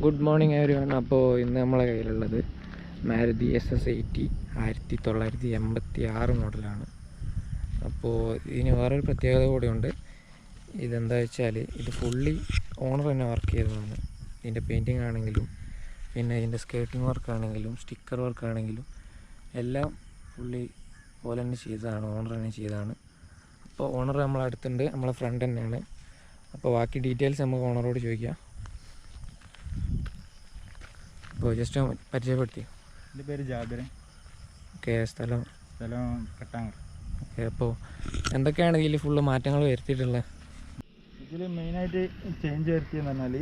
Good morning everyone. അപ്പോൾ ഇന്ന് നമ്മളെ കയ്യിലുള്ളത് മാരുതി SS80 1986 മോഡലാണ്. അപ്പോൾ ഇതിന് വേറൊരു പ്രത്യേകത കൂടിയുണ്ട്. ഇതെന്താ വെച്ചാൽ ഇത് ഫുള്ളി ഓണർ തന്നെ വർക്ക് ചെയ്തതാണ്. ഇതിൻ്റെ പെയിൻറ്റിങ് ആണെങ്കിലും പിന്നെ ഇതിൻ്റെ സ്കേർട്ടിങ് വർക്കാണെങ്കിലും സ്റ്റിക്കർ വർക്കാണെങ്കിലും എല്ലാം ഫുള്ളി പോലെ തന്നെ ചെയ്തതാണ്, ഓണർ തന്നെ ചെയ്തതാണ്. അപ്പോൾ ഓണർ നമ്മളെ അടുത്തുണ്ട്, നമ്മളെ ഫ്രണ്ട് തന്നെയാണ്. അപ്പോൾ ബാക്കി ഡീറ്റെയിൽസ് നമുക്ക് ഓണറോട് ചോദിക്കാം. അപ്പോൾ ജസ്റ്റ് പരിചയപ്പെടുത്തി. എൻ്റെ പേര് ജാബിർ. ഓക്കെ. സ്ഥലം കട്ടാങ്ങൽ. ഓക്കെ. അപ്പോൾ എന്തൊക്കെയാണ് ഇതിൽ ഫുള്ള് മാറ്റങ്ങൾ വരുത്തിയിട്ടുള്ളത്? ഇതിൽ മെയിനായിട്ട് ചേഞ്ച് വരുത്തിയെന്ന് പറഞ്ഞാൽ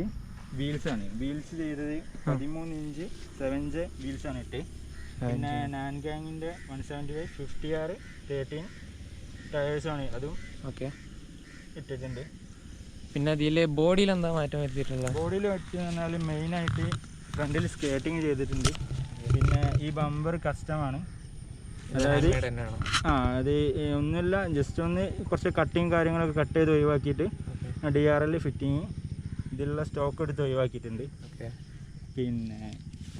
വീൽസാണ്. വീൽസ് ചെയ്തത് 13 ഇഞ്ച് 7J വീൽസാണ് ഇട്ട്. പിന്നെ നാൻഗാങ്ങിൻ്റെ 175 50R 13 ടയേഴ്സാണ് അതും ഓക്കെ ഇട്ടിട്ടുണ്ട്. പിന്നെ അതിൽ ബോഡിയിൽ എന്താ മാറ്റം വരുത്തിയിട്ടുള്ളത്? ബോഡിയിൽ പറ്റിയെന്ന് പറഞ്ഞാൽ മെയിനായിട്ട് ഫ്രണ്ടിൽ സ്കേർട്ടിങ് ചെയ്തിട്ടുണ്ട്. പിന്നെ ഈ ബമ്പർ കസ്റ്റമാണ്, അതായത് അത് ഒന്നുമില്ല, ജസ്റ്റ് ഒന്ന് കുറച്ച് കട്ടിങ് കാര്യങ്ങളൊക്കെ കട്ട് ചെയ്ത് ഒഴിവാക്കിയിട്ട് DRL ഫിറ്റിങ് ഇതിലുള്ള സ്റ്റോക്ക് എടുത്ത് ഒഴിവാക്കിയിട്ടുണ്ട്. പിന്നെ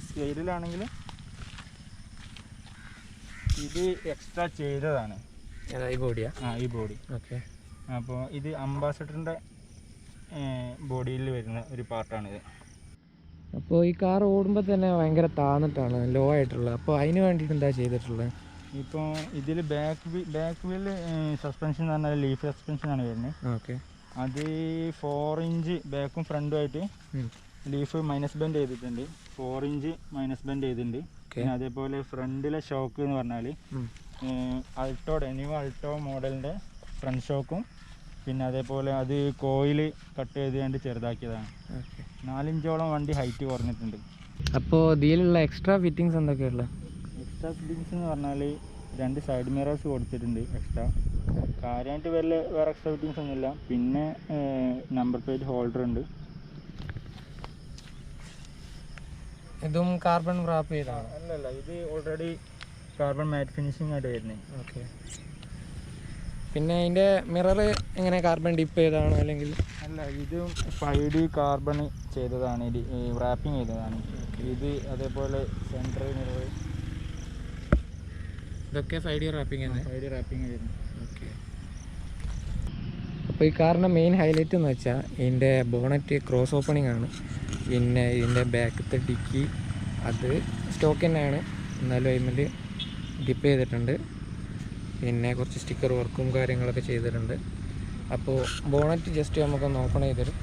സ്കെയിലാണെങ്കിൽ ഇത് എക്സ്ട്രാ ചെയ്തതാണ്. ഈ ബോഡിയാ? ഈ ബോഡി. ഓക്കെ. അപ്പോൾ ഇത് അംബാസഡറിൻ്റെ ബോഡിയിൽ വരുന്ന ഒരു പാർട്ടാണിത്. അപ്പോൾ ഈ കാർ ഓടുമ്പോൾ തന്നെ ഭയങ്കര താന്നിട്ടാണ്, ലോ ആയിട്ടുള്ളത്. അപ്പോൾ അതിന് വേണ്ടിയിട്ട് എന്താ ചെയ്തിട്ടുള്ളത്? ഇപ്പോൾ ഇതിൽ ബാക്ക് വീൽ സസ്പെൻഷൻ എന്ന് പറഞ്ഞാൽ ലീഫ് സസ്പെൻഷനാണ് വരുന്നത്. ഓക്കെ. അത് 4 ഇഞ്ച് ബാക്കും ഫ്രണ്ടുമായിട്ട് ലീഫ് മൈനസ് ബെൻഡ് ചെയ്തിട്ടുണ്ട്. 4 ഇഞ്ച് മൈനസ് ബെൻഡ് ചെയ്തിട്ടുണ്ട്. പിന്നെ അതേപോലെ ഫ്രണ്ടിലെ ഷോക്ക് എന്ന് പറഞ്ഞാൽ ന്യൂ അൾട്ടോ മോഡലിൻ്റെ ഫ്രണ്ട് ഷോക്കും, പിന്നെ അതേപോലെ അത് കോയിൽ കട്ട് ചെയ്ത് ചെറുതാക്കിയതാണ്. 4 ഇഞ്ചോളം വണ്ടി ഹൈറ്റ് കുറഞ്ഞിട്ടുണ്ട്. അപ്പോൾ ഇതിലുള്ള എക്സ്ട്രാ ഫിറ്റിങ്സ് എന്തൊക്കെയുള്ളത്? എക്സ്ട്രാ ഫിറ്റിങ്സ് എന്ന് പറഞ്ഞാൽ 2 സൈഡ് മിറേഴ്സ് കൊടുത്തിട്ടുണ്ട് എക്സ്ട്രാ. കാര്യമായിട്ട് വേറെ എക്സ്ട്രാ ഫിറ്റിങ്സ് ഒന്നുമില്ല. പിന്നെ നമ്പർ പ്ലേറ്റ് ഹോൾഡർ ഉണ്ട്. ഇതും കാർബൺ റാപ്പ് ചെയ്താണ്? അല്ലല്ല, ഇത് ഓൾറെഡി കാർബൺ മാറ്റ് ഫിനിഷിംഗ് ആയിട്ട് വരുന്നത്. ഓക്കെ. പിന്നെ അതിൻ്റെ മിറർ എങ്ങനെ കാർബൺ ഡിപ്പ് ചെയ്തതാണോ അല്ലെങ്കിൽ? അല്ല, ഇത് 5D കാർബൺ ചെയ്തതാണ്, റാപ്പിംഗ് ചെയ്തതാണ്. ഇത് അതേപോലെ സെൻട്രൽ മിറർ ഇതൊക്കെ 5D റാപ്പിംഗ് ആണ്. 5D റാപ്പിംഗ് ആയിരുന്നു. ഓക്കെ. അപ്പോൾ ഈ കാറിൻ്റെ മെയിൻ ഹൈലൈറ്റ് എന്ന് വെച്ചാൽ ഇതിൻ്റെ ബോണറ്റ് ക്രോസ് ഓപ്പണിംഗ് ആണ്. പിന്നെ ഇതിൻ്റെ ബാക്കത്തെ ഡിക്കി അത് സ്റ്റോക്ക് തന്നെയാണ്, എന്നാലും അതിൽ ഡിപ്പ് ചെയ്തിട്ടുണ്ട്. പിന്നെ കുറച്ച് സ്റ്റിക്കർ വർക്കും കാര്യങ്ങളൊക്കെ ചെയ്തിട്ടുണ്ട്. അപ്പോൾ ബോണറ്റ് ജസ്റ്റ് നമുക്കൊന്ന് ഓപ്പൺ ചെയ്തരും.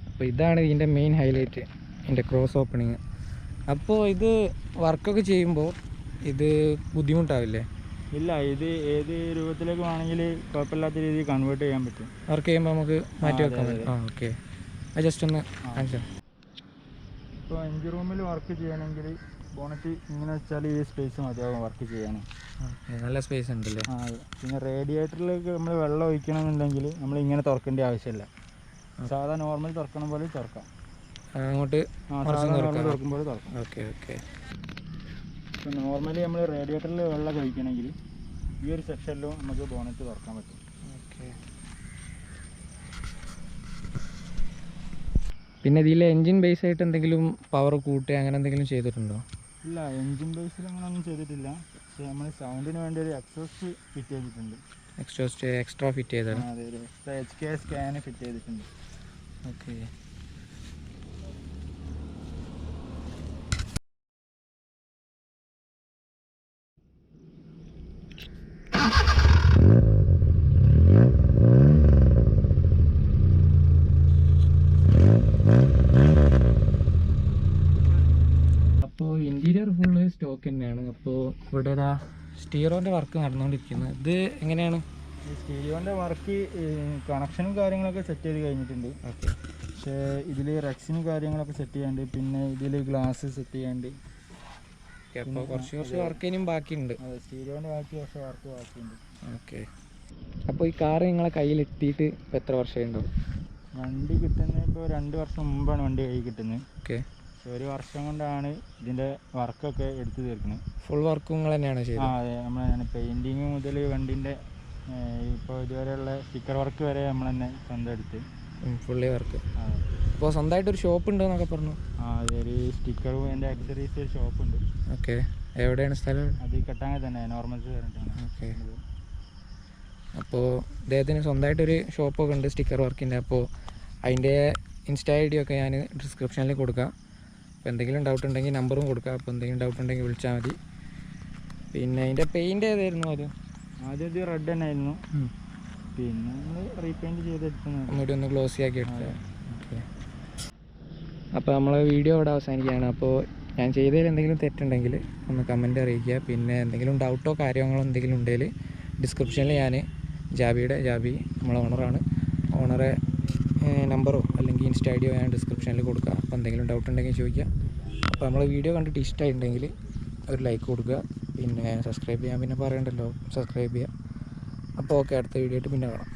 അപ്പോൾ ഇതാണ് ഇതിൻ്റെ മെയിൻ ഹൈലൈറ്റ്, ഇതിൻ്റെ ക്രോസ് ഓപ്പണിങ്. അപ്പോൾ ഇത് വർക്കൊക്കെ ചെയ്യുമ്പോൾ ഇത് ബുദ്ധിമുട്ടാവില്ലേ? ഇല്ല, ഇത് ഏത് രൂപത്തിലേക്ക് വേണമെങ്കിൽ കുഴപ്പമില്ലാത്ത രീതിയിൽ കൺവേർട്ട് ചെയ്യാൻ പറ്റും. വർക്ക് ചെയ്യുമ്പോൾ നമുക്ക് മാറ്റി വെക്കാൻ പറ്റും. ഓക്കെ. അത് ജസ്റ്റ് ഒന്ന് കാണിച്ചു. ഇപ്പോൾ എൻജിൻ റൂമിൽ വർക്ക് ചെയ്യണമെങ്കിൽ ബോണറ്റ് ഇങ്ങനെ വെച്ചാൽ ഈ സ്പേസ് മതിയാവും വർക്ക് ചെയ്യാൻ. നല്ല സ്പേസ് ഉണ്ടല്ലേ? പിന്നെ റേഡിയേറ്ററിലേക്ക് നമ്മൾ വെള്ളം ഒഴിക്കണമെന്നുണ്ടെങ്കിൽ നമ്മൾ ഇങ്ങനെ തുറക്കേണ്ട ആവശ്യമില്ല. സാധാ നോർമൽ തുറക്കണം പോലെ തുറക്കാം. അങ്ങോട്ട് തുറക്കുമ്പോൾ തുറക്കാം. Okay okay. ഇപ്പോൾ നോർമലി നമ്മൾ റേഡിയേറ്ററിൽ വെള്ളം ഒഴിക്കണമെങ്കിൽ ഈ ഒരു സെക്ഷനിലും നമുക്ക് ബോണറ്റ് തുറക്കാൻ പറ്റും. ഓക്കെ. പിന്നെ ഇതിൽ എൻജിൻ ബേസ് ആയിട്ട് എന്തെങ്കിലും പവർ കൂട്ടുക അങ്ങനെ എന്തെങ്കിലും ചെയ്തിട്ടുണ്ടോ? ഇല്ല, എൻജിൻ ബേസിൽ അങ്ങനെ ഒന്നും ചെയ്തിട്ടില്ല. പക്ഷേ നമ്മൾ സൗണ്ടിന് വേണ്ടി ഒരു എക്സോസ്റ്റ് ഫിറ്റ് ചെയ്തിട്ടുണ്ട്. എക്സോസ്റ്റ് എക്സ്ട്രാ ഫിറ്റ് ചെയ്താണ്? അതെ, ഒരു എക്സ്ട്രാ HK സ്കാന് ഫിറ്റ് ചെയ്തിട്ടുണ്ട്. ഓക്കെ. അപ്പോൾ ഇൻറ്റീരിയർ ഫുള്ള് സ്റ്റോക്ക് തന്നെയാണ്. അപ്പോൾ ഇവിടെ സ്റ്റീറോൻ്റെ വർക്ക് നടന്നുകൊണ്ടിരിക്കുന്നത്. ഇത് എങ്ങനെയാണ്? ഈ സ്റ്റീരിയോൻ്റെ വർക്ക് കണക്ഷനും കാര്യങ്ങളൊക്കെ സെറ്റ് ചെയ്ത് കഴിഞ്ഞിട്ടുണ്ട്. ഓക്കെ. പക്ഷേ ഇതിൽ റെക്സിനും കാര്യങ്ങളൊക്കെ സെറ്റ് ചെയ്യാണ്ട്, പിന്നെ ഇതിൽ ഗ്ലാസ് സെറ്റ് ചെയ്യാണ്ട്. അപ്പോൾ കുറച്ച് വർക്ക് ഇനിയും ബാക്കിയുണ്ട്. അതെ, സ്റ്റീരിയോൻ്റെ ബാക്കി കുറച്ച് വർക്ക് ബാക്കിയുണ്ട്. ഓക്കെ. അപ്പോൾ ഈ കാറ് നിങ്ങളെ കയ്യിലെത്തിയിട്ട് ഇപ്പോൾ എത്ര വർഷമുണ്ടാവും? വണ്ടി കിട്ടുന്നത് ഇപ്പോൾ 2 വർഷം മുമ്പാണ് വണ്ടി കൈ കിട്ടുന്നത്. ഓക്കെ. പക്ഷെ 1 വർഷം കൊണ്ടാണ് ഇതിൻ്റെ വർക്കൊക്കെ എടുത്തു തീർക്കുന്നത്. ഫുൾ വർക്കും നിങ്ങൾ തന്നെയാണ് ആ ചെയ്തത്? അതെ, നമ്മൾ പെയിൻറ്റിങ് മുതൽ വണ്ടീൻ്റെ ഇപ്പോൾ ഇതുവരെയുള്ള സ്റ്റിക്കർ വർക്ക് വരെ നമ്മൾ തന്നെ സ്വന്തം എടുത്ത് ഫുള്ളി വർക്ക്. അതെ. അപ്പോൾ സ്വന്തമായിട്ടൊരു ഷോപ്പ് ഉണ്ടെന്നൊക്കെ പറഞ്ഞു? ആ അതെ, ഒരു സ്റ്റിക്കറും എൻ്റെ ആക്സറീസ് ഒരു ഷോപ്പുണ്ട്. ഓക്കെ. എവിടെയാണ് സ്ഥലം? അത് കെട്ടാങ്ങ തന്നെ, നോർമൽസ് പറഞ്ഞിട്ടാണ്. ഓക്കെ. അപ്പോൾ അദ്ദേഹത്തിന് സ്വന്തമായിട്ടൊരു ഷോപ്പൊക്കെ ഉണ്ട് സ്റ്റിക്കർ വർക്കിൻ്റെ. അപ്പോൾ അതിൻ്റെ ഇൻസ്റ്റാ ഐ ഡി ഒക്കെ ഞാൻ ഡിസ്ക്രിപ്ഷനിൽ കൊടുക്കാം. അപ്പോൾ എന്തെങ്കിലും ഡൗട്ട് ഉണ്ടെങ്കിൽ നമ്പറും കൊടുക്കാം. അപ്പോൾ എന്തെങ്കിലും ഡൗട്ട് ഉണ്ടെങ്കിൽ വിളിച്ചാൽ മതി. പിന്നെ അതിൻ്റെ പെയിൻറ്റ് ഏതായിരുന്നു അത്? ആദ്യം ഇത് റെഡ് തന്നെ ആയിരുന്നു, പിന്നെ നമ്മൾ റീപെയിൻറ്റ് ചെയ്തെടുക്കുന്നത്. ഒന്നുകൂടി ഒന്ന് ഗ്ലോസി ആക്കി എടുത്തത്. ഓക്കെ. അപ്പോൾ നമ്മളെ വീഡിയോ ഇവിടെ അവസാനിക്കുകയാണ്. അപ്പോൾ ഞാൻ ചെയ്തതിൽ എന്തെങ്കിലും തെറ്റുണ്ടെങ്കിൽ ഒന്ന് കമൻറ്റ് അറിയിക്കുക. പിന്നെ എന്തെങ്കിലും ഡൗട്ടോ കാര്യങ്ങളോ എന്തെങ്കിലും ഉണ്ടെങ്കിൽ ഡിസ്ക്രിപ്ഷനിൽ ഞാൻ ജാബി നമ്മളെ ഓണറാണ്, ഓണറെ നമ്പറോ അല്ലെങ്കിൽ ഇൻസ്റ്റാ ഐ ഡിയോ ഞാൻ ഡിസ്ക്രിപ്ഷനിൽ കൊടുക്കുക. അപ്പോൾ എന്തെങ്കിലും ഡൗട്ട് ഉണ്ടെങ്കിൽ ചോദിക്കുക. അപ്പോൾ നമ്മളെ വീഡിയോ കണ്ടിട്ട് ഇഷ്ടമായിട്ടുണ്ടെങ്കിൽ ഒരു ലൈക്ക് കൊടുക്കുക. പിന്നെ സബ്സ്ക്രൈബ് ചെയ്യാൻ പിന്നെ പറയണ്ടല്ലോ, സബ്സ്ക്രൈബ് ചെയ്യുക. അപ്പോൾ ഓക്കെ, അടുത്ത വീഡിയോ ആയിട്ട് പിന്നെ കാണാം.